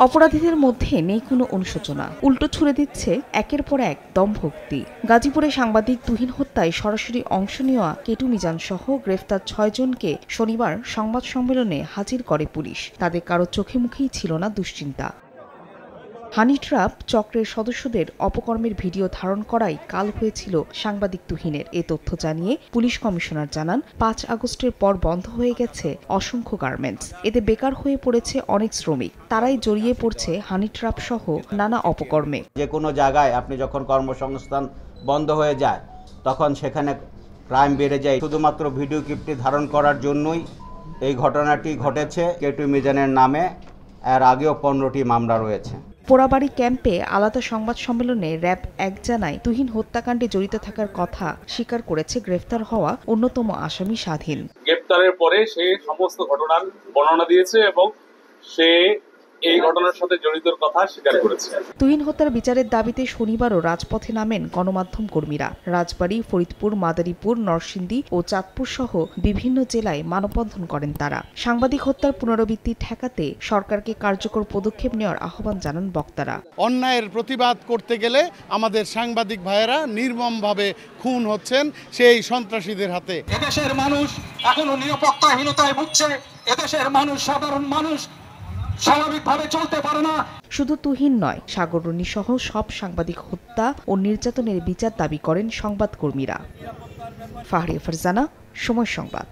অপরাধীদের মধ্যে নেই কোনো অনুশোচনা, উল্টো ছুড়ে দিচ্ছে একের পর এক দমভক্তি। গাজীপুরে সাংবাদিক তুহিন হত্যায় সরাসরি অংশ নেওয়া কেটু মিজান সহ গ্রেফতার ৬ জনকে শনিবার সংবাদ সম্মেলনে হাজির করে পুলিশ। তাদের কারো চোখে মুখেই ছিল না দুশ্চিন্তা। হানি ট্র্যাপ চক্রের সদস্যদের অপকর্মের ভিডিও ধারণ করাই কাল হয়েছিল সাংবাদিক তুহিনের। এ তথ্য জানিয়ে পুলিশ কমিশনার জানান, ৫ আগস্টের পর বন্ধ হয়ে গেছে অসংখ্য গার্মেন্টস। এতে বেকার হয়ে পড়েছে অনেক শ্রমিক। তারাই জড়িয়ে পড়ছে হানি ট্র্যাপ সহ নানা অপকর্মে। যে কোনো জায়গায় আপনি যখন কর্মসংস্থান বন্ধ হয়ে যায় তখন সেখানে ক্রাইম বেড়ে যায়। শুধুমাত্র ভিডিও ক্লিপটি ধারণ করার জন্যই এই ঘটনাটি ঘটেছে। কেটু মিজানের নামে এর আগেও ১৫টি মামলা রয়েছে। পোড়াবাড়ি ক্যাম্পে আলাদা সংবাদ সম্মেলনে র্যাব ১ জানায়, তুহিন হত্যাকাণ্ডে জড়িত থাকার কথা স্বীকার করেছে গ্রেফতার হওয়া অন্যতম আসামি স্বাধীন। গ্রেফতারের পরে সে সমস্ত ঘটনার বর্ণনা দিয়েছে এবং সে এই ঘটনার সাথে জড়িতর কথা স্বীকার করেছে। তুহিন হত্যার বিচারের দাবিতে শনিবারও রাজপথে নামেন গণমাধ্যম কর্মীরা। রাজবাড়ী, ফরিদপুর, মাদারীপুর, নরসিংদী ও চাঁদপুর সহ বিভিন্ন জেলায় মানববন্ধন করেন তারা। সাংবাদিক হত্যার পুনরাবৃত্তি ঠেকাতে সরকারকে কার্যকর পদক্ষেপ নেওয়ার আহ্বান জানান বক্তারা। অন্যায়ের প্রতিবাদ করতে গেলে আমাদের সাংবাদিক ভাইয়েরা নির্মমভাবে খুন হচ্ছেন সেই সন্ত্রাসীদের হাতে। এদেশের মানুষ এখনো নিরাপত্তাহীনতায় ভুগছে। এদেশের মানুষ, সাধারণ মানুষ স্বাভাবিকভাবে চলতে পারে না। শুধু তুহিন নয়, সাগররনী সহ সব সাংবাদিক হত্যা ও নির্যাতনের বিচার দাবি করেন সংবাদকর্মীরা। ফাহরিয়া ফারজানা, সময় সংবাদ।